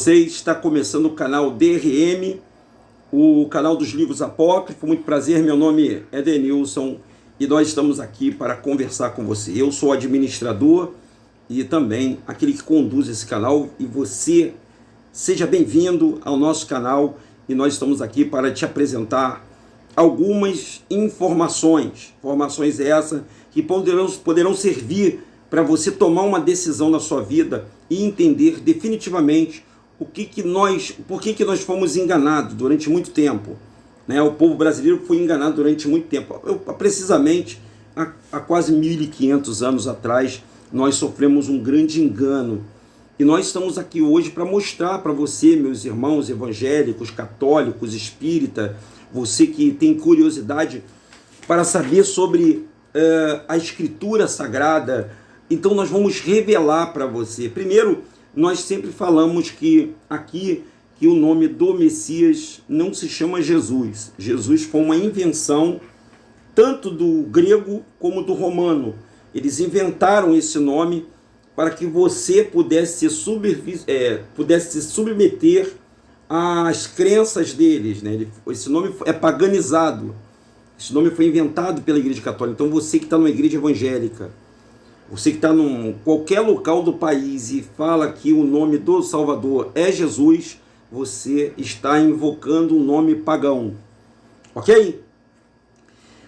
vocês? Está começando o canal DRM, o canal dos livros apócrifos. Muito prazer, meu nome é Denilson e nós estamos aqui para conversar com você. Eu sou administrador e também aquele que conduz esse canal, e você seja bem-vindo ao nosso canal, e nós estamos aqui para te apresentar algumas informações essas que poderão servir para você tomar uma decisão na sua vida e entender definitivamente por que nós fomos enganados durante muito tempo, né? O povo brasileiro foi enganado durante muito tempo. Precisamente há quase 1.500 anos atrás, nós sofremos um grande engano. E nós estamos aqui hoje para mostrar para você, meus irmãos evangélicos, católicos, espírita, você que tem curiosidade para saber sobre a Escritura Sagrada. Então nós vamos revelar para você. Primeiro, nós sempre falamos que o nome do Messias não se chama Jesus. Jesus foi uma invenção tanto do grego como do romano. Eles inventaram esse nome para que você pudesse se submeter às crenças deles, né? Esse nome é paganizado. Esse nome foi inventado pela Igreja Católica. Então você que está numa igreja evangélica, você que está em qualquer local do país e fala que o nome do Salvador é Jesus, você está invocando um nome pagão. Ok?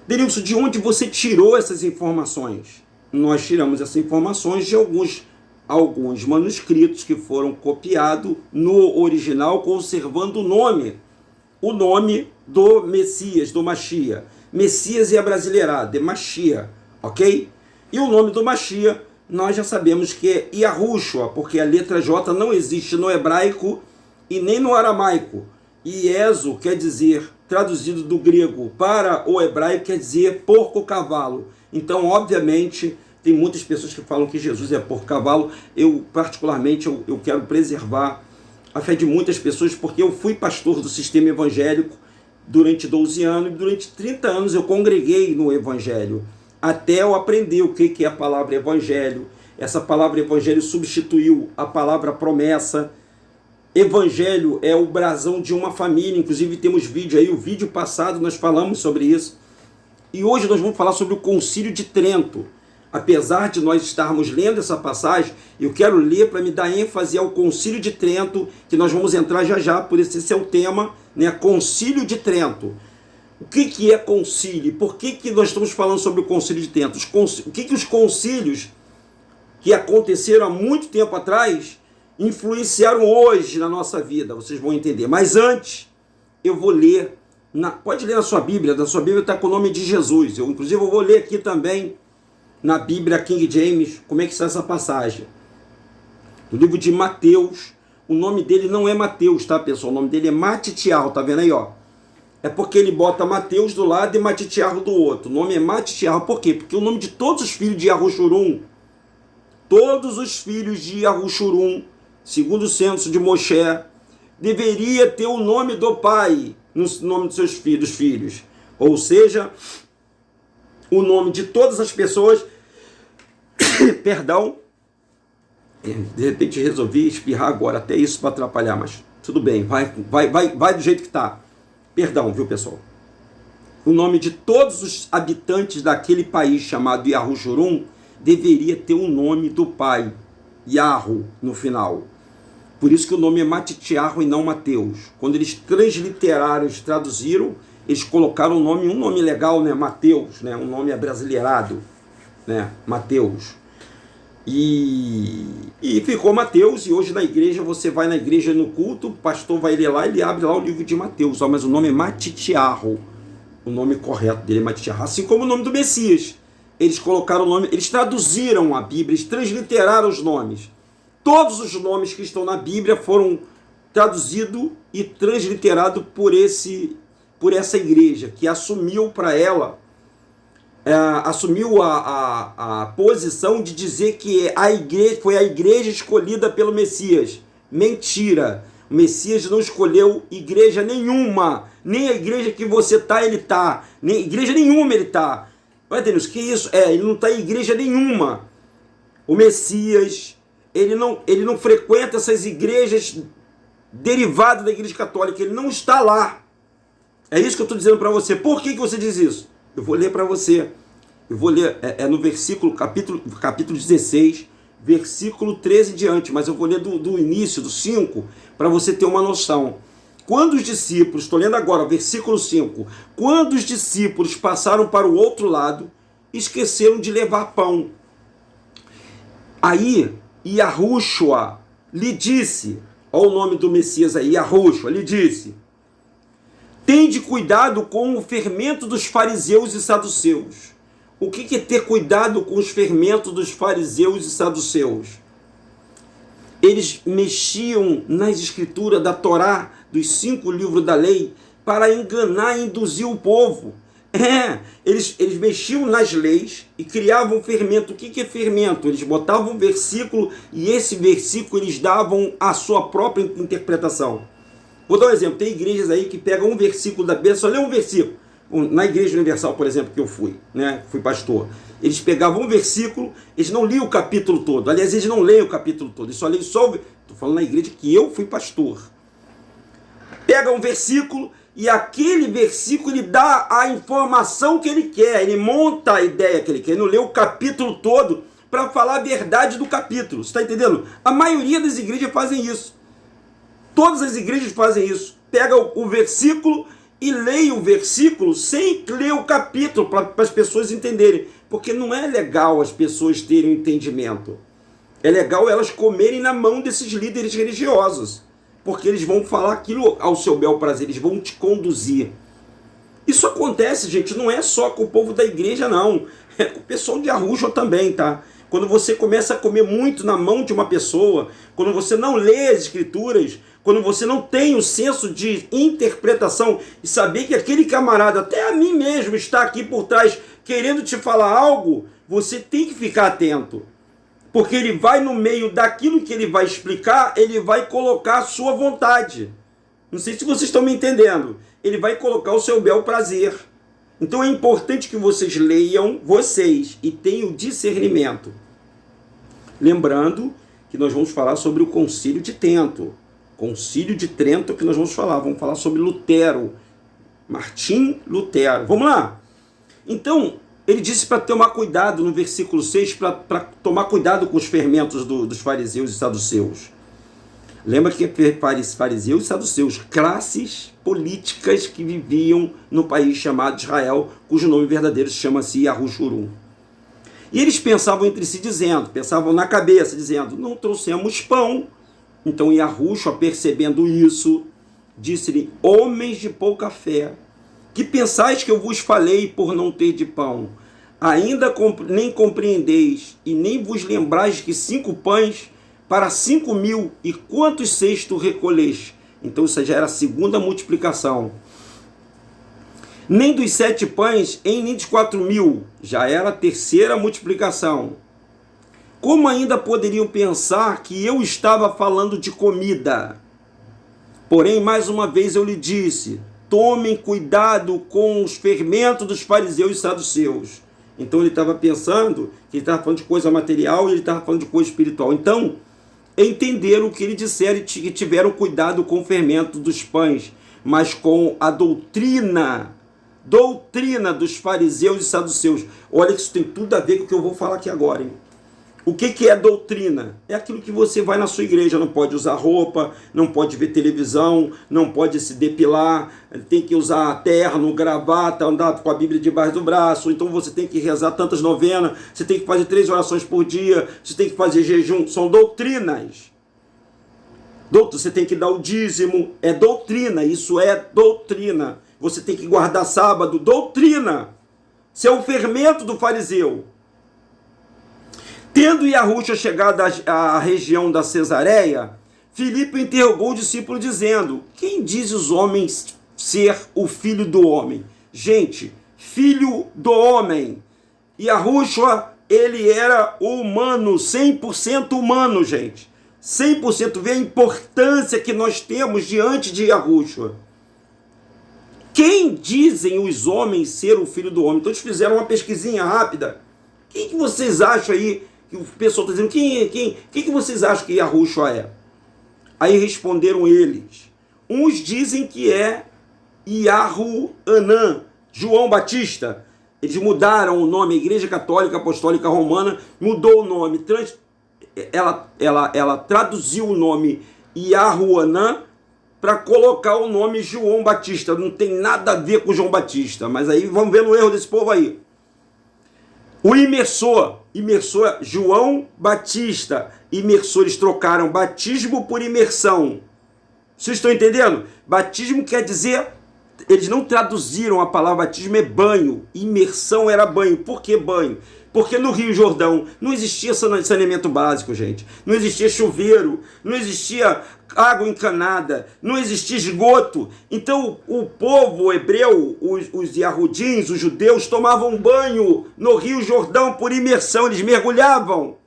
Denilson, de onde você tirou essas informações? Nós tiramos essas informações de alguns manuscritos que foram copiados no original, conservando o nome do Messias, do Mashiach. Messias é abrasileirado, é Mashiach, ok? E o nome do Mashiach, nós já sabemos que é Yahushua, porque a letra J não existe no hebraico e nem no aramaico. E Iesu quer dizer, traduzido do grego para o hebraico, quer dizer porco-cavalo. Então, obviamente, tem muitas pessoas que falam que Jesus é porco-cavalo. Eu, particularmente, eu quero preservar a fé de muitas pessoas, porque eu fui pastor do sistema evangélico durante 12 anos, e durante 30 anos eu congreguei no evangelho, até eu aprender o que é a palavra evangelho. Essa palavra evangelho substituiu a palavra promessa. Evangelho é o brasão de uma família, inclusive temos vídeo aí, o vídeo passado nós falamos sobre isso. E hoje nós vamos falar sobre o Concílio de Trento. Apesar de nós estarmos lendo essa passagem, eu quero ler para me dar ênfase ao Concílio de Trento, que nós vamos entrar já, por isso esse é o tema, né? Concílio de Trento. O que é concílio? Por que nós estamos falando sobre o Concílio de Trento? O que os concílios que aconteceram há muito tempo atrás influenciaram hoje na nossa vida? Vocês vão entender. Mas antes, eu vou ler, pode ler na sua Bíblia está com o nome de Jesus. Inclusive, eu vou ler aqui também, na Bíblia King James, como é que está essa passagem. No livro de Mateus, o nome dele não é Mateus, tá, pessoal? O nome dele é Matitiarro, tá vendo aí, ó? É porque ele bota Mateus do lado e Matitiarro do outro. O nome é Matitiarro, por quê? Porque o nome de todos os filhos de Yahushua, segundo o censo de Moshe, deveria ter o nome do pai no nome dos seus filhos. Ou seja, o nome de todas as pessoas, perdão, de repente resolvi espirrar agora, até isso para atrapalhar, mas tudo bem, vai do jeito que está. Perdão, viu, pessoal? O nome de todos os habitantes daquele país chamado Yahushua deveria ter o nome do pai, Yahu, no final. Por isso que o nome é Matitiarro e não Mateus. Quando eles transliteraram, eles traduziram, eles colocaram um nome legal, né? Mateus, né? Um nome abrasileirado, né? Mateus. E ficou Mateus, e hoje na igreja, você vai na igreja no culto, o pastor vai ler lá, ele abre lá o livro de Mateus, mas o nome é Matitiarro. O nome correto dele é Matitiarro. Assim como o nome do Messias. Eles colocaram o nome, eles traduziram a Bíblia, eles transliteraram os nomes. Todos os nomes que estão na Bíblia foram traduzidos e transliterados por essa igreja, que assumiu para ela, assumiu a posição de dizer que foi a igreja escolhida pelo Messias. Mentira! O Messias não escolheu igreja nenhuma, nem a igreja que você está, ele está, nem igreja nenhuma ele está. Vai, Deus, que isso? Ele não está em igreja nenhuma. O Messias, ele não frequenta essas igrejas derivado da Igreja Católica, ele não está lá. É isso que eu estou dizendo para você. Por que você diz isso? Eu vou ler para você. Eu vou ler, no versículo, capítulo 16, versículo 13 diante, mas eu vou ler do início, do 5, para você ter uma noção. Quando os discípulos, estou lendo agora, versículo 5, quando os discípulos passaram para o outro lado, esqueceram de levar pão. Aí, Yahushua lhe disse, olha o nome do Messias aí, Yahushua lhe disse, tende cuidado com o fermento dos fariseus e saduceus. O que é ter cuidado com os fermentos dos fariseus e saduceus? Eles mexiam nas escrituras da Torá, dos 5 livros da lei, para enganar e induzir o povo. Eles mexiam nas leis e criavam fermento. O que é fermento? Eles botavam um versículo e esse versículo eles davam a sua própria interpretação. Vou dar um exemplo. Tem igrejas aí que pegam um versículo da Bíblia, só lê um versículo. Na Igreja Universal, por exemplo, que eu fui, fui pastor, eles pegavam um versículo, eles não liam o capítulo todo. Aliás, eles não leem o capítulo todo, eles só leem estou falando na igreja que eu fui pastor. Pega um versículo e aquele versículo ele dá a informação que ele quer, ele monta a ideia que ele quer, ele não lê o capítulo todo para falar a verdade do capítulo. Você está entendendo? A maioria das igrejas fazem isso. Todas as igrejas fazem isso. Pega o versículo e leia o versículo sem ler o capítulo para as pessoas entenderem. Porque não é legal as pessoas terem entendimento. É legal elas comerem na mão desses líderes religiosos. Porque eles vão falar aquilo ao seu bel prazer, eles vão te conduzir. Isso acontece, gente, não é só com o povo da igreja, não. É com o pessoal de Yahushua também, tá? Quando você começa a comer muito na mão de uma pessoa, quando você não lê as escrituras, quando você não tem o senso de interpretação e saber que aquele camarada, até a mim mesmo, está aqui por trás querendo te falar algo, você tem que ficar atento. Porque ele vai no meio daquilo que ele vai explicar, ele vai colocar a sua vontade. Não sei se vocês estão me entendendo. Ele vai colocar o seu bel prazer. Então é importante que vocês leiam e tenham discernimento. Lembrando que nós vamos falar sobre o Concílio de Trento. Concílio de Trento que nós vamos falar sobre Lutero. Martim Lutero. Vamos lá? Então, ele disse para tomar cuidado no versículo 6, para tomar cuidado com os fermentos dos fariseus e saduceus. Lembra que fariseus e saduceus, classes políticas que viviam no país chamado Israel, cujo nome verdadeiro chama-se Yahushua. E eles pensavam entre si pensavam na cabeça, dizendo, não trouxemos pão. Então Yahushua, percebendo isso, disse-lhe, homens de pouca fé, que pensais que eu vos falei por não ter de pão? Ainda nem compreendeis, e nem vos lembrais que 5 pães para 5.000, e quantos cestos recolheste? Então isso já era a segunda multiplicação. Nem dos 7 pães, nem dos 4.000, já era a terceira multiplicação. Como ainda poderiam pensar que eu estava falando de comida? Porém, mais uma vez eu lhe disse, tomem cuidado com os fermentos dos fariseus e saduceus. Então ele estava pensando que ele estava falando de coisa material e ele estava falando de coisa espiritual. Então, entenderam o que ele disseram e tiveram cuidado com o fermento dos pães, mas com a doutrina dos fariseus e saduceus. Olha que isso tem tudo a ver com o que eu vou falar aqui agora, hein? O que é doutrina? É aquilo que você vai na sua igreja, não pode usar roupa, não pode ver televisão, não pode se depilar, tem que usar terno, gravata, andar com a Bíblia debaixo do braço, então você tem que rezar tantas novenas, você tem que fazer 3 orações por dia, você tem que fazer jejum, são doutrinas. Você tem que dar o dízimo, é doutrina, isso é doutrina. Você tem que guardar sábado, doutrina. Isso é o fermento do fariseu. Tendo Yahushua chegado à região da Cesareia, Filipe interrogou o discípulo dizendo, quem diz os homens ser o filho do homem? Gente, filho do homem. Yahushua, ele era humano, 100% humano, gente. 100%. Vê a importância que nós temos diante de Yahushua. Quem dizem os homens ser o filho do homem? Então eles fizeram uma pesquisinha rápida. Quem que vocês acham aí? Que o pessoal está dizendo, quem que vocês acham que Yahushua é? Aí responderam eles. Uns dizem que é Yahu-Anã, João Batista. Eles mudaram o nome, a Igreja Católica Apostólica Romana mudou o nome. Ela traduziu o nome Yahu-Anã para colocar o nome João Batista. Não tem nada a ver com João Batista. Mas aí vamos ver no erro desse povo aí. O imersor João Batista. Imersor, eles trocaram batismo por imersão. Vocês estão entendendo? Batismo quer dizer... Eles não traduziram a palavra batismo, é banho. Imersão era banho. Por que banho? Porque no Rio Jordão não existia saneamento básico, gente. Não existia chuveiro, não existia água encanada, não existia esgoto. Então o povo hebreu, os Yahudins, os judeus, tomavam banho no Rio Jordão por imersão. Eles mergulhavam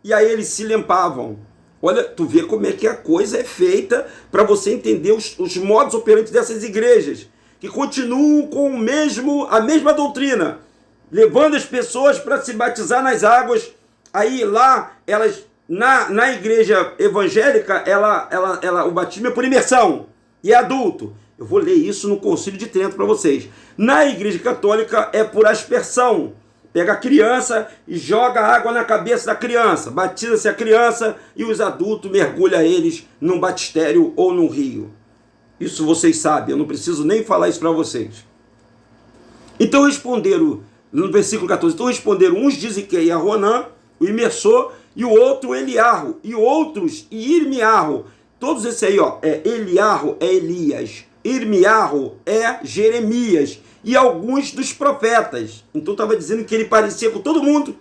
e aí eles se limpavam. Olha, tu vê como é que a coisa é feita para você entender os modos operantes dessas igrejas, que continuam com a mesma doutrina, levando as pessoas para se batizar nas águas. Aí lá, elas, na igreja evangélica, o batismo é por imersão e é adulto. Eu vou ler isso no Concílio de Trento para vocês. Na igreja católica é por aspersão. Pega a criança e joga água na cabeça da criança. Batiza-se a criança e os adultos mergulham eles num batistério ou num rio. Isso vocês sabem, eu não preciso nem falar isso para vocês. Então responderam, no versículo 14, uns dizem que é Yahu-Anã, o imersor, e o outro Eliarro, e outros Irmiarro. Todos esses aí, Eliarro é Elias, Irmiarro é Jeremias, e alguns dos profetas. Então estava dizendo que ele parecia com todo mundo,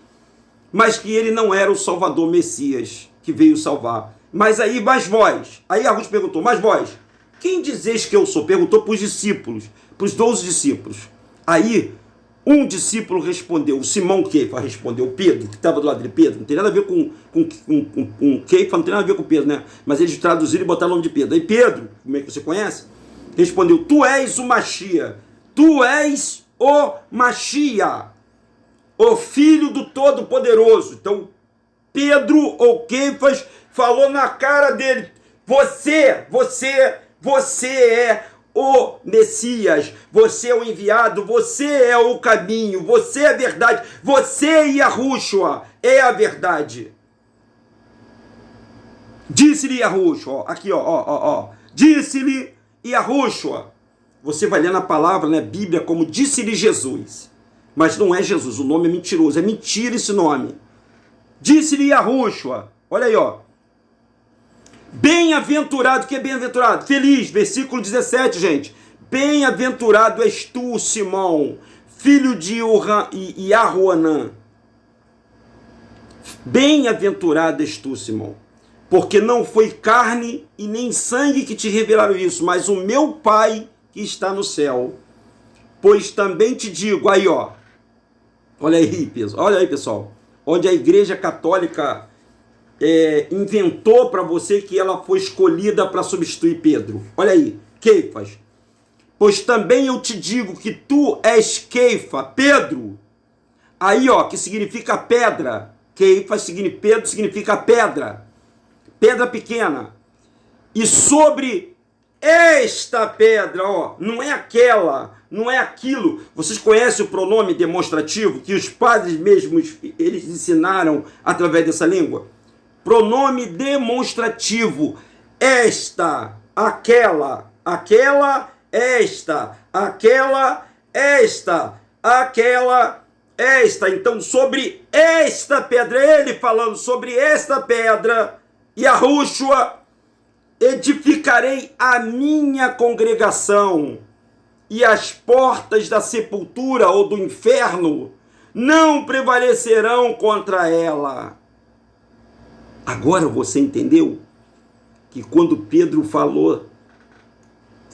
mas que ele não era o Salvador Messias que veio salvar. Mas aí, vós? Aí Arrus perguntou, mas vós? Quem dizeis que eu sou? Perguntou para os discípulos, para os 12 discípulos. Aí, um discípulo respondeu, o Simão Queifa respondeu, Pedro, que estava do lado de Pedro, não tem nada a ver com Queifa, não tem nada a ver com Pedro, né? Mas eles traduziram e botaram o nome de Pedro. Aí Pedro, como é que você conhece? Respondeu, tu és o Machia, tu és o Machia, o Filho do Todo-Poderoso. Então, Pedro ou Queifas falou na cara dele, você é o Messias, você é o enviado, você é o caminho, você é a verdade, você e Yahushua é a verdade. Disse-lhe Yahushua, aqui disse-lhe Yahushua. Você vai ler na palavra, na Bíblia, como disse-lhe Jesus, mas não é Jesus, o nome é mentiroso, é mentira esse nome. Disse-lhe Yahushua, olha aí, bem-aventurado, que é bem-aventurado? Feliz, versículo 17, gente. Bem-aventurado és tu, Simão, filho de Yahu-Anã. Bem-aventurado és tu, Simão, porque não foi carne e nem sangue que te revelaram isso, mas o meu Pai que está no céu. Pois também te digo, aí olha aí, pessoal, onde a Igreja Católica inventou para você que ela foi escolhida para substituir Pedro. Olha aí, Queifas. Pois também eu te digo que tu és Queifa, Pedro. Aí, que significa pedra. Queifas, Pedro significa pedra. Pedra pequena. E sobre esta pedra, não é aquela, não é aquilo. Vocês conhecem o pronome demonstrativo que os padres mesmos, eles ensinaram através dessa língua? Pronome demonstrativo. Esta, aquela, esta, aquela, esta, aquela, esta. Então, sobre esta pedra, ele falando sobre esta pedra, Yahushua, edificarei a minha congregação, e as portas da sepultura ou do inferno não prevalecerão contra ela. Agora você entendeu que quando Pedro falou,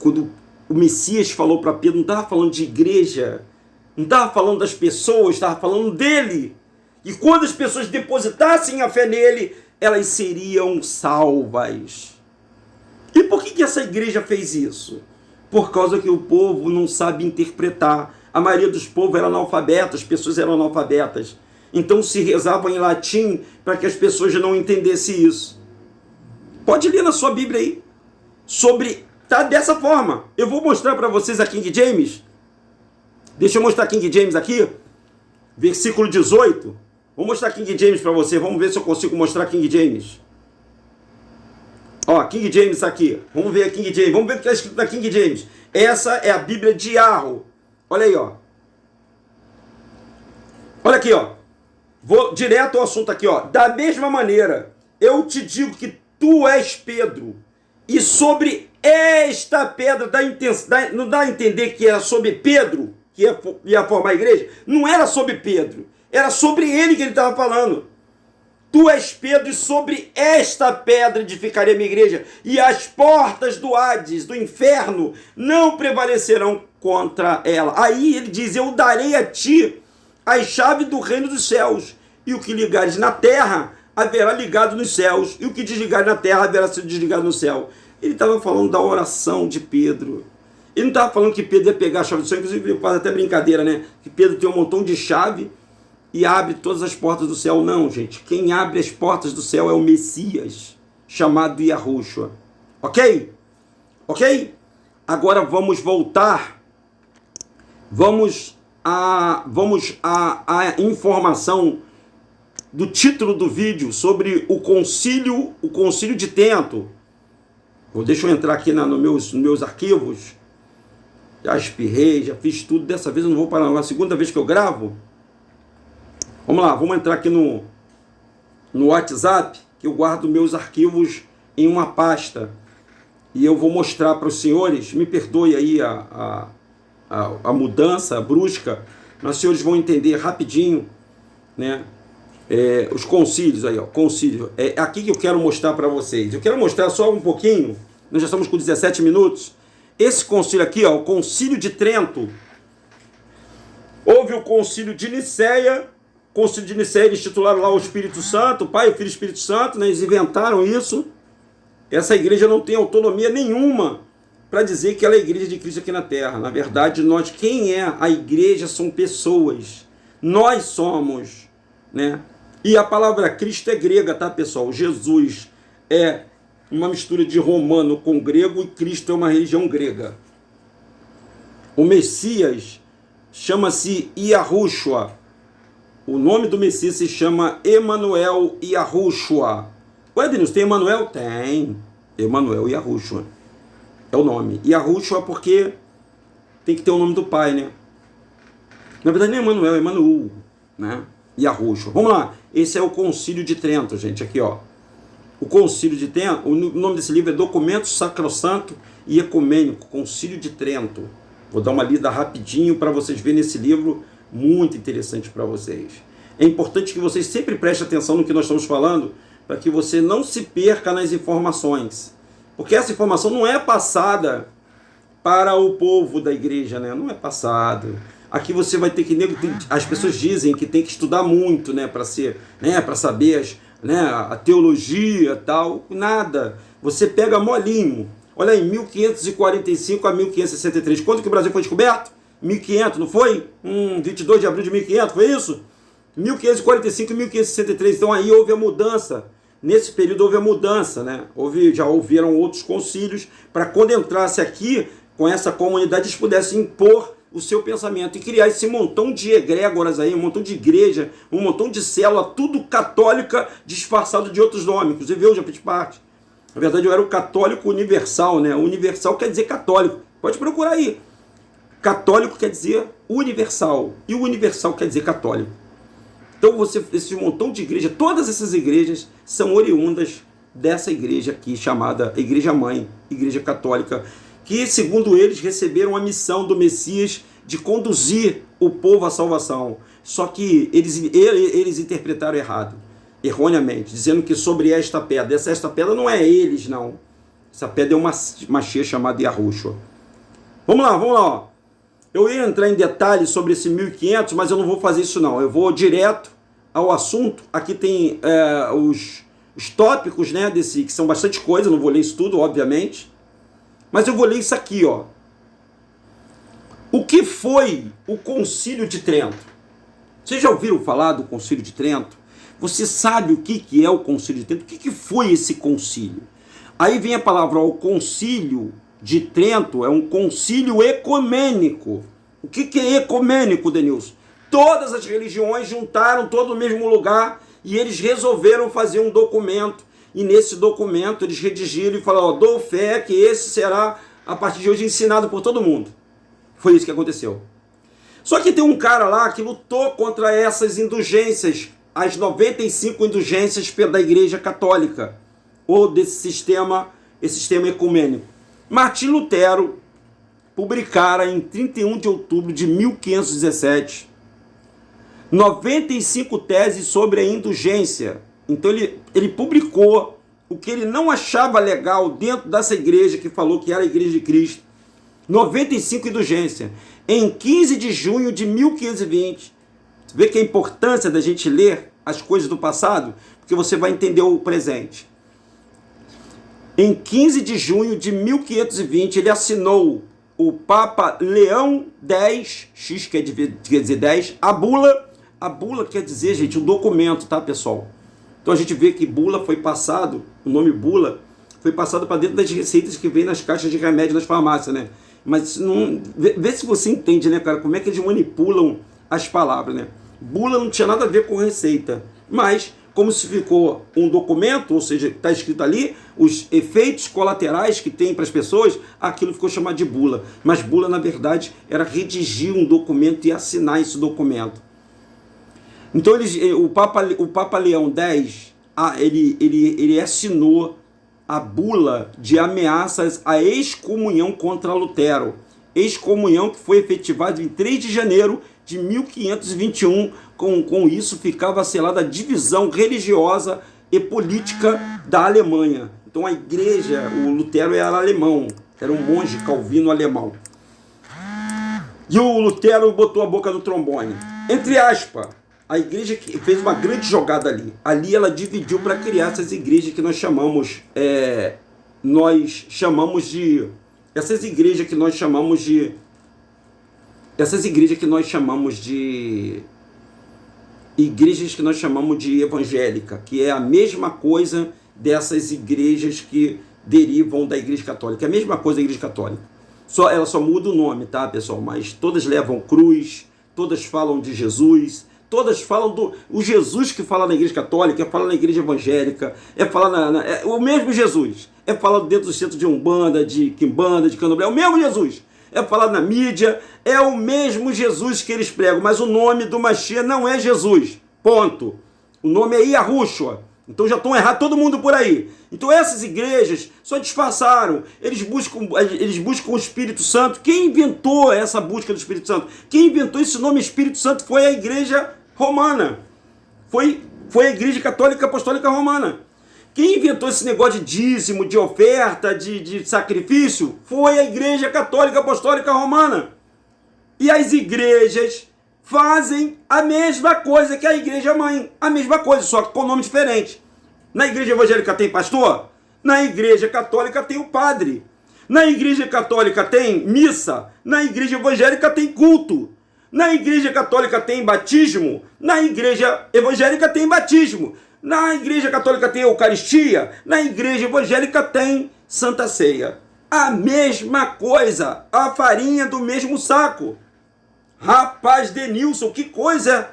quando o Messias falou para Pedro, não estava falando de igreja, não estava falando das pessoas, estava falando dele. E quando as pessoas depositassem a fé nele, elas seriam salvas. E por que essa igreja fez isso? Por causa que o povo não sabe interpretar. A maioria dos povos era analfabeta, as pessoas eram analfabetas. Então se rezavam em latim para que as pessoas não entendessem isso. Pode ler na sua Bíblia aí. Tá dessa forma. Eu vou mostrar para vocês a King James. Deixa eu mostrar King James aqui. Versículo 18. Vou mostrar King James para você. Vamos ver se eu consigo mostrar King James. Ó, King James aqui. Vamos ver a King James. Vamos ver o que está escrito na King James. Essa é a Bíblia de Arro. Olha aí, ó. Olha aqui, ó. Vou direto ao assunto aqui, ó. Da mesma maneira, eu te digo que tu és Pedro. E sobre esta pedra, não dá a entender que era sobre Pedro que ia formar a igreja? Não era sobre Pedro. Era sobre ele que ele estava falando. Tu és Pedro, e sobre esta pedra edificarei a minha igreja, e as portas do Hades, do inferno, não prevalecerão contra ela. Aí ele diz, eu darei a ti as chaves do reino dos céus, e o que ligares na terra, haverá ligado nos céus, e o que desligares na terra, haverá sido desligado no céu. Ele estava falando da oração de Pedro. Ele não estava falando que Pedro ia pegar a chave do céu, inclusive faz até brincadeira, né? Que Pedro tem um montão de chave, e abre todas as portas do céu. Não, gente. Quem abre as portas do céu é o Messias, chamado Yahushua. Ok? Ok? Agora vamos voltar. Vamos à informação do título do vídeo sobre o concílio de Trento. Deixa eu entrar aqui nos meus arquivos. Já espirrei, já fiz tudo. Dessa vez eu não vou parar. Na segunda vez que eu gravo. Vamos lá, vamos entrar aqui no WhatsApp, que eu guardo meus arquivos em uma pasta. E eu vou mostrar para os senhores, me perdoe aí a mudança brusca, mas os senhores vão entender rapidinho, né? Os concílios aí, ó, concílio. É aqui que eu quero mostrar para vocês. Eu quero mostrar só um pouquinho, nós já estamos com 17 minutos. Esse concílio aqui, ó, o concílio de Trento. Houve o concílio de Nicéia. O concílio de Nicéia, eles titularam lá o Espírito Santo, o Pai, o Filho e o Espírito Santo, né? Eles inventaram isso. Essa igreja não tem autonomia nenhuma para dizer que ela é a igreja de Cristo aqui na Terra. Na verdade, quem é a igreja são pessoas. Nós somos, né? E a palavra Cristo é grega, tá, pessoal? Jesus é uma mistura de romano com grego e Cristo é uma religião grega. O Messias chama-se Yahushua. O nome do Messias se chama Emanuel Yahushua. Ué, Denilson, tem Emanuel? Tem. Emanuel Yahushua. É o nome. Yahushua porque tem que ter o nome do pai, né? Na verdade não é Emanuel, é Emanuel, né? Yahushua. Vamos lá. Esse é o Concílio de Trento, gente. Aqui, ó. O Concílio de Trento, o nome desse livro é Documento Sacrosanto e Ecumênico, Concílio de Trento. Vou dar uma lida rapidinho para vocês verem esse livro, muito interessante para vocês. É importante que vocês sempre prestem atenção no que nós estamos falando, para que você não se perca nas informações. Porque essa informação não é passada para o povo da igreja, né? Não é passado. Aqui você vai ter que... As pessoas dizem que tem que estudar muito, né? Para ser, né? Para saber a teologia e tal. Nada. Você pega molinho. Olha aí, 1545 a 1563. Quando que o Brasil foi descoberto? 1500, não foi? 22 de abril de 1500, foi isso? 1545 e 1563. Então aí houve a mudança. Nesse período houve a mudança, né? Já houveram outros concílios para quando entrasse aqui com essa comunidade eles pudessem impor o seu pensamento e criar esse montão de egrégoras aí, um montão de igreja, um montão de célula, tudo católica disfarçado de outros nomes. Inclusive eu já fiz parte. Na verdade eu era o católico universal, né? Universal quer dizer católico. Pode procurar aí. Católico quer dizer universal. E o universal quer dizer católico. Então esse montão de igreja, todas essas igrejas são oriundas dessa igreja aqui, chamada Igreja Mãe, Igreja Católica, que, segundo eles, receberam a missão do Messias de conduzir o povo à salvação. Só que eles interpretaram errado, erroneamente, dizendo que sobre esta pedra não é eles, não. Essa pedra é uma Mashiach chamada Yahushua. Vamos lá, ó. Eu ia entrar em detalhes sobre esse 1500, mas eu não vou fazer isso não. Eu vou direto ao assunto. Aqui tem os tópicos, né, que são bastante coisa, não vou ler isso tudo, obviamente. Mas eu vou ler isso aqui, ó. O que foi o Concílio de Trento? Vocês já ouviram falar do Concílio de Trento? Você sabe o que é o Concílio de Trento? O que foi esse concílio? Aí vem a palavra, ó, o concílio de Trento é um concílio ecumênico. O que é ecumênico, Denilson? Todas as religiões juntaram todo no mesmo lugar e eles resolveram fazer um documento. E nesse documento eles redigiram e falaram, ó, dou fé que esse será, a partir de hoje, ensinado por todo mundo. Foi isso que aconteceu. Só que tem um cara lá que lutou contra essas indulgências, as 95 indulgências da Igreja Católica, ou desse sistema, esse sistema ecumênico. Martim Lutero publicara em 31 de outubro de 1517 95 teses sobre a indulgência. Então ele publicou o que ele não achava legal dentro dessa igreja que falou que era a Igreja de Cristo. 95 indulgências. Em 15 de junho de 1520. Você vê que a importância da gente ler as coisas do passado, porque você vai entender o presente. Em 15 de junho de 1520, ele assinou, o Papa Leão X, X quer dizer 10, a bula. A bula quer dizer, gente, um documento, tá, pessoal? Então a gente vê que bula foi passado, o nome bula foi passado para dentro das receitas que vem nas caixas de remédio das farmácias, né? Mas não, vê se você entende, né, cara, como é que eles manipulam as palavras, né? Bula não tinha nada a ver com receita, mas como se ficou um documento, ou seja, está escrito ali, os efeitos colaterais que tem para as pessoas, aquilo ficou chamado de bula. Mas bula, na verdade, era redigir um documento e assinar esse documento. Então o Papa Leão X, ele assinou a bula de ameaças à excomunhão contra Lutero. Excomunhão que foi efetivada em 3 de janeiro de 1521. Com isso ficava selada a divisão religiosa e política da Alemanha. Então a igreja, o Lutero era alemão, era um monge calvino alemão. E o Lutero botou a boca no trombone. Entre aspas, a igreja fez uma grande jogada ali. Ali ela dividiu para criar essas igrejas que nós chamamos de... Essas igrejas que nós chamamos de evangélica, que é a mesma coisa dessas igrejas que derivam da Igreja Católica. É a mesma coisa da Igreja Católica. Ela só muda o nome, tá, pessoal? Mas todas levam cruz, todas falam de Jesus, todas falam o Jesus que fala na Igreja Católica, é falar na Igreja Evangélica, é falar o mesmo Jesus. É falar dentro do centro de Umbanda, de Quimbanda, de Candomblé, é o mesmo Jesus. É falar na mídia, é o mesmo Jesus que eles pregam, mas o nome do Mashiach não é Jesus, ponto. O nome é Yahushua, então já estão errando todo mundo por aí. Então essas igrejas só disfarçaram, eles buscam o Espírito Santo. Quem inventou essa busca do Espírito Santo? Quem inventou esse nome Espírito Santo foi a Igreja Romana, foi a Igreja Católica Apostólica Romana. Quem inventou esse negócio de dízimo, de oferta, de sacrifício, foi a Igreja Católica Apostólica Romana. E as igrejas fazem a mesma coisa que a Igreja Mãe. A mesma coisa, só que com nome diferente. Na Igreja Evangélica tem pastor? Na Igreja Católica tem o padre. Na Igreja Católica tem missa? Na Igreja Evangélica tem culto. Na Igreja Católica tem batismo? Na Igreja Evangélica tem batismo. Na Igreja Católica tem Eucaristia, na Igreja Evangélica tem Santa Ceia. A mesma coisa, a farinha do mesmo saco. Rapaz, Denilson, que coisa.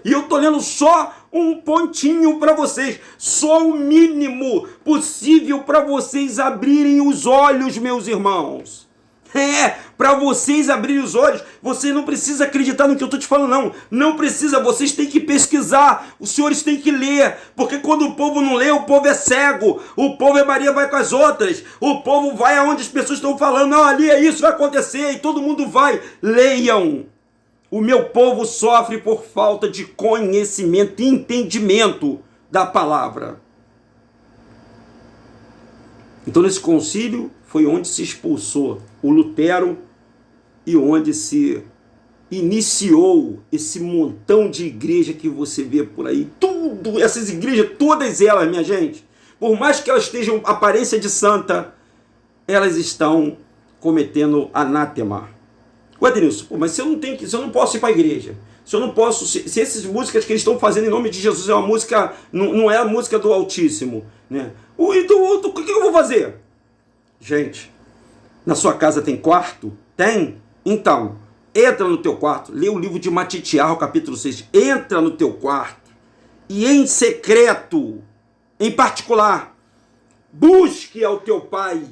E eu tô lendo só um pontinho para vocês, só o mínimo possível para vocês abrirem os olhos, meus irmãos. Para vocês abrirem os olhos, você não precisa acreditar no que eu estou te falando, não. Não precisa, vocês têm que pesquisar, os senhores têm que ler, porque quando o povo não lê, o povo é cego, o povo é Maria vai com as outras, o povo vai aonde as pessoas estão falando, não, ali é isso, vai acontecer, e todo mundo vai. Leiam. O meu povo sofre por falta de conhecimento e entendimento da palavra. Então nesse concílio foi onde se expulsou o Lutero e onde se iniciou esse montão de igreja que você vê por aí. Tudo, essas igrejas, todas elas, minha gente, por mais que elas tenham aparência de santa, elas estão cometendo anátema. Ué, Denilson, mas se eu não posso ir para a igreja, se eu não posso, se essas músicas que eles estão fazendo em nome de Jesus é uma música, não é a música do Altíssimo, né? O que eu vou fazer? Gente, na sua casa tem quarto? Tem? Então, entra no teu quarto, lê o livro de Matitiarro, capítulo 6. Entra no teu quarto e em secreto, em particular, busque ao teu pai,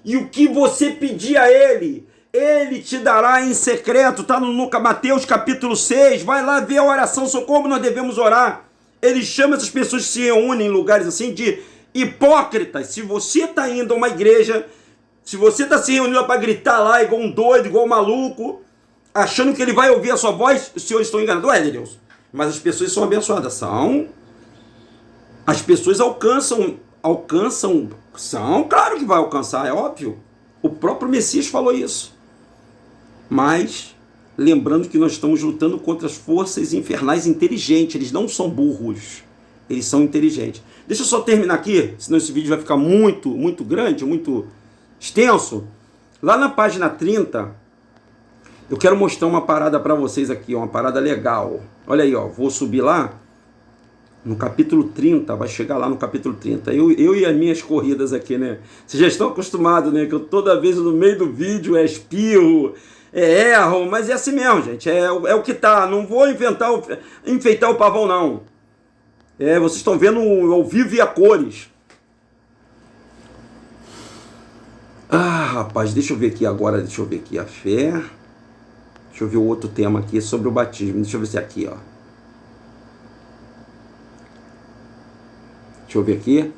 e o que você pedir a ele, ele te dará em secreto. Está no Mateus capítulo 6, vai lá ver a oração, como nós devemos orar. Ele chama essas pessoas que se reúnem em lugares assim de hipócritas. Se você está indo a uma igreja, se você está se reunindo para gritar lá igual um doido, igual um maluco, achando que ele vai ouvir a sua voz, os senhores estão enganados. Ué, Deus, mas as pessoas são abençoadas. São. As pessoas alcançam, são, claro que vai alcançar, é óbvio. O próprio Messias falou isso. Mas, lembrando que nós estamos lutando contra as forças infernais inteligentes. Eles não são burros, eles são inteligentes. Deixa eu só terminar aqui, senão esse vídeo vai ficar muito, muito grande, muito extenso. Lá na página 30, eu quero mostrar uma parada para vocês aqui, uma parada legal. Olha aí, ó, vou subir lá. No capítulo 30, vai chegar lá no capítulo 30. Eu e as minhas corridas aqui, né? Vocês já estão acostumados, né? Que eu toda vez no meio do vídeo espirro, erro, mas é assim mesmo, gente. É o que tá. Não vou enfeitar o pavão, não. Vocês estão vendo ao vivo e a cores. Rapaz, deixa eu ver aqui agora. Deixa eu ver aqui a fé. Deixa eu ver o outro tema aqui sobre o batismo. Deixa eu ver se é aqui, ó. Deixa eu ver aqui.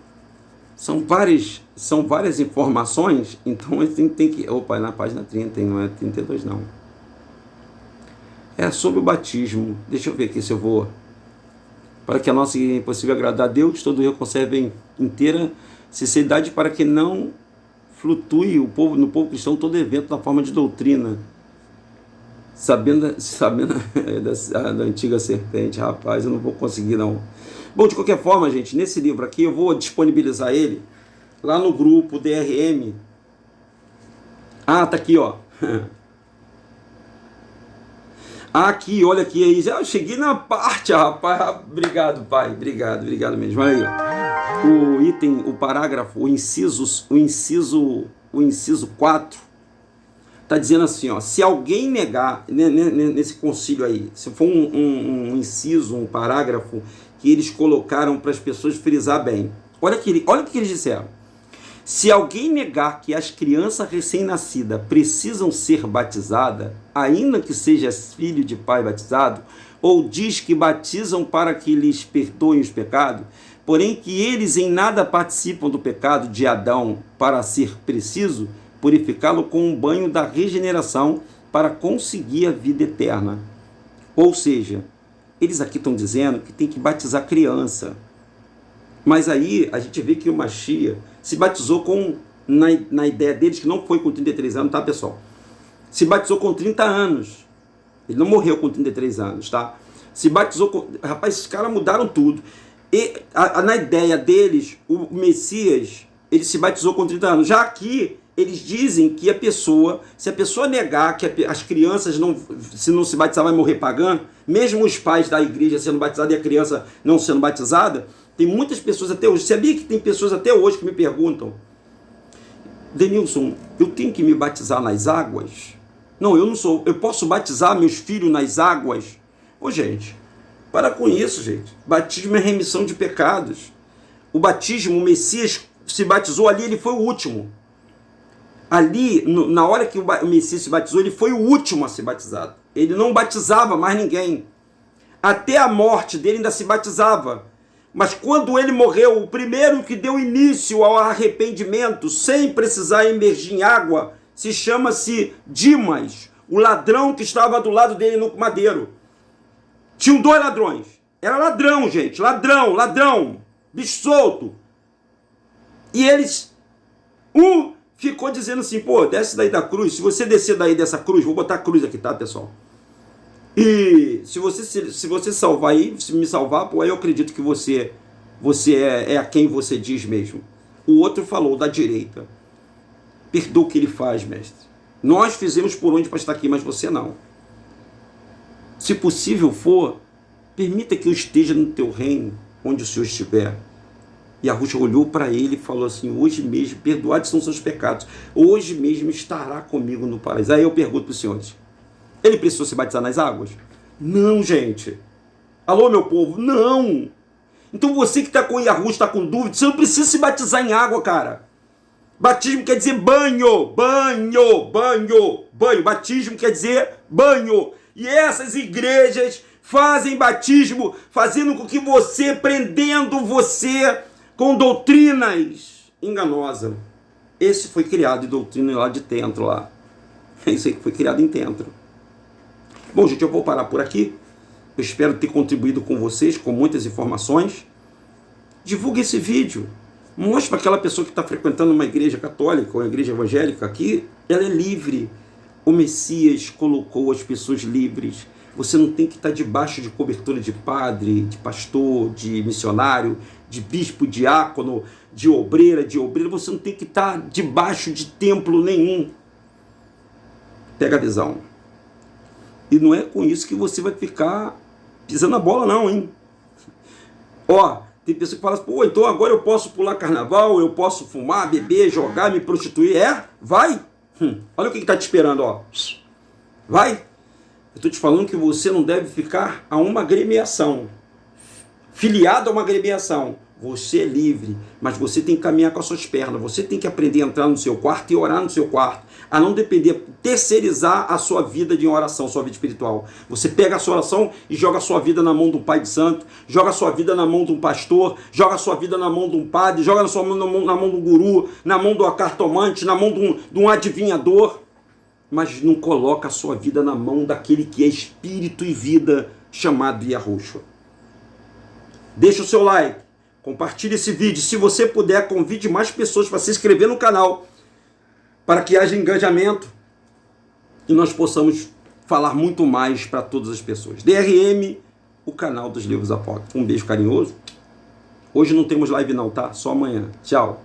São várias informações, então tem que... Opa, é na página 30, não é 32 não. É sobre o batismo. Deixa eu ver aqui se eu vou... Para que a nossa é impossível agradar a Deus, todo eu conserve inteira sinceridade, para que não flutue no povo cristão todo evento na forma de doutrina. Sabendo da antiga serpente, rapaz, eu não vou conseguir não. Bom, de qualquer forma, gente, nesse livro aqui eu vou disponibilizar ele lá no grupo DRM. Tá aqui, ó. Aqui, olha aqui aí. Já cheguei na parte, rapaz. Obrigado, pai. Obrigado mesmo. Olha aí, ó. O item, o parágrafo, o inciso 4 tá dizendo assim, ó, se alguém negar, nesse concílio aí, se for um inciso, um parágrafo que eles colocaram para as pessoas frisar bem. Olha o que eles disseram. Se alguém negar que as crianças recém-nascidas precisam ser batizadas, ainda que seja filho de pai batizado, ou diz que batizam para que lhes perdoem os pecados, porém que eles em nada participam do pecado de Adão para ser preciso purificá-lo com um banho da regeneração para conseguir a vida eterna. Ou seja, eles aqui estão dizendo que tem que batizar criança. Mas aí a gente vê que o Mashiach se batizou na ideia deles, que não foi com 33 anos, tá, pessoal? Se batizou com 30 anos. Ele não morreu com 33 anos, tá? Se batizou com... Rapaz, esses caras mudaram tudo. E na ideia deles, o Messias, ele se batizou com 30 anos. Já aqui, eles dizem que se a pessoa negar que as crianças se não se batizar vai morrer pagando, mesmo os pais da igreja sendo batizados e a criança não sendo batizada, tem muitas pessoas até hoje. Sabia que tem pessoas até hoje que me perguntam: Denilson, eu tenho que me batizar nas águas? Não, eu posso batizar meus filhos nas águas? Ô, gente, para com isso, gente. Batismo é remissão de pecados. O batismo, o Messias se batizou ali, ele foi o último. Ali, na hora que o Messias se batizou, ele foi o último a ser batizado. Ele não batizava mais ninguém. Até a morte dele ainda se batizava. Mas quando ele morreu, o primeiro que deu início ao arrependimento, sem precisar emergir em água, se chama-se Dimas, o ladrão que estava do lado dele no madeiro. Tinham 2 ladrões. Era ladrão, gente. Ladrão. Bicho solto. E eles... ficou dizendo assim, pô, desce daí da cruz. Se você descer daí dessa cruz, vou botar a cruz aqui, tá, pessoal? E se você salvar aí, se me salvar, pô, aí eu acredito que você é a quem você diz mesmo. O outro falou da direita: perdoa o que ele faz, mestre. Nós fizemos por onde para estar aqui, mas você não. Se possível for, permita que eu esteja no teu reino, onde o Senhor estiver. E Yahushua olhou para ele e falou assim: hoje mesmo, perdoados são seus pecados, hoje mesmo estará comigo no paraíso. Aí eu pergunto para os senhores: ele precisou se batizar nas águas? Não, gente. Alô, meu povo, não. Então você que está com Yahushua, está com dúvida, você não precisa se batizar em água, cara. Batismo quer dizer banho, banho, banho, banho. Batismo quer dizer banho. E essas igrejas fazem batismo, fazendo com que você, prendendo você com doutrinas enganosas. Esse foi criado em doutrina lá de dentro, lá. Esse aí que foi criado em dentro. Bom, gente, eu vou parar por aqui. Eu espero ter contribuído com vocês, com muitas informações. Divulgue esse vídeo. Mostre para aquela pessoa que está frequentando uma igreja católica ou uma igreja evangélica que ela é livre. O Messias colocou as pessoas livres. Você não tem que estar debaixo de cobertura de padre, de pastor, de missionário, de bispo, diácono, de obreira, de obreiro. Você não tem que estar debaixo de templo nenhum. Pega a visão. E não é com isso que você vai ficar pisando a bola não, hein? Ó, tem pessoa que fala assim: pô, então agora eu posso pular carnaval, eu posso fumar, beber, jogar, me prostituir. É? Vai! Olha o que está te esperando, ó. Vai! Eu estou te falando que você não deve ficar a uma agremiação, filiado a uma agremiação. Você é livre, mas você tem que caminhar com as suas pernas. Você tem que aprender a entrar no seu quarto e orar no seu quarto. A não depender, terceirizar a sua vida de oração, sua vida espiritual. Você pega a sua oração e joga a sua vida na mão de um pai de santo, joga a sua vida na mão de um pastor, joga a sua vida na mão de um padre, joga a sua mão na mão de um guru, na mão de um cartomante, na mão de um adivinhador. Mas não coloca a sua vida na mão daquele que é espírito e vida, chamado Yahushua. Deixa o seu like, compartilhe esse vídeo. Se você puder, convide mais pessoas para se inscrever no canal, para que haja engajamento e nós possamos falar muito mais para todas as pessoas. DRM, o canal dos livros apócrifos. Um beijo carinhoso. Hoje não temos live não, tá? Só amanhã. Tchau.